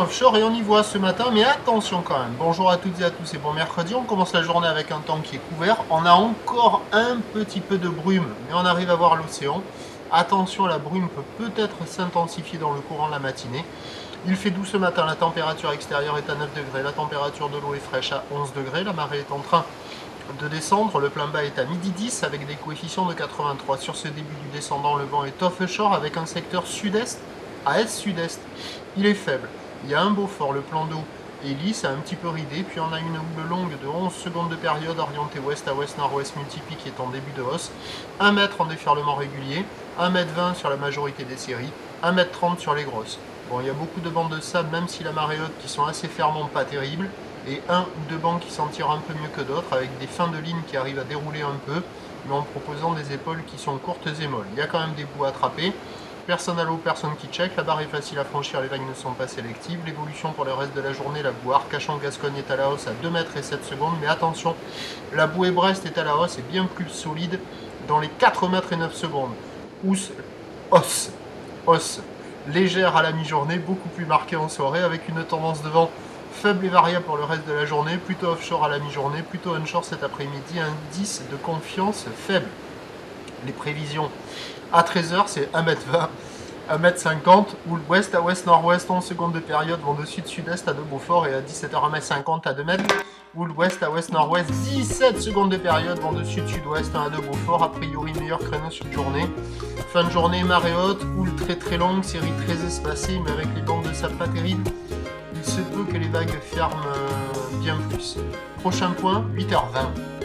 offshore et on y voit ce matin, mais attention quand même. Bonjour à toutes et à tous et bon mercredi, on commence la journée avec un temps qui est couvert. On a encore un petit peu de brume, mais on arrive à voir l'océan. Attention, la brume peut peut-être s'intensifier dans le courant de la matinée. Il fait doux ce matin, la température extérieure est à 9 degrés, la température de l'eau est fraîche à 11 degrés, la marée est en train de descendre, le plein bas est à midi 10 avec des coefficients de 83. Sur ce début du descendant, le vent est offshore avec un secteur sud-est à est-sud-est. Il est faible. Il y a un Beaufort, le plan d'eau est lisse, un petit peu ridé, puis on a une houle longue de 11 secondes de période orientée ouest à ouest-nord-ouest multiplique qui est en début de hausse, 1 mètre en déferlement régulier, 1,20 m sur la majorité des séries, 1,30 m sur les grosses. Bon, il y a beaucoup de bancs de sable, même si la marée haute, qui sont assez fermantes, pas terribles, et un ou deux bancs qui s'en tirent un peu mieux que d'autres, avec des fins de ligne qui arrivent à dérouler un peu, mais en proposant des épaules qui sont courtes et molles. Il y a quand même des bouts à attraper. Personne à l'eau, personne qui check, la barre est facile à franchir, les vagues ne sont pas sélectives. L'évolution pour le reste de la journée, la boue Arcachon-Gascogne est à la hausse à 2 mètres et 7 secondes, mais attention, la bouée Brest est à la hausse et bien plus solide dans les 4 mètres et 9 secondes. Os, légère à la mi-journée, beaucoup plus marquée en soirée, avec une tendance de vent faible et variable pour le reste de la journée, plutôt offshore à la mi-journée, plutôt onshore cet après-midi, indice de confiance faible. Les prévisions à 13 h, c'est 1,20 m, 1,50 m, ou l'ouest à ouest-nord-ouest, 11 secondes de période, vent de sud-sud-est à 2 Beaufort, et à 17 h 1,50 m à 2 mètres, ou l'ouest à ouest-nord-ouest, 17 secondes de période, vent de sud-sud-ouest à 2 Beaufort, a priori meilleur créneau sur journée. Fin de journée, marée haute, houle très très longue, série très espacée, mais avec les bandes de sable pas terribles, il se peut que les vagues ferment bien plus. Prochain point, 8 h 20.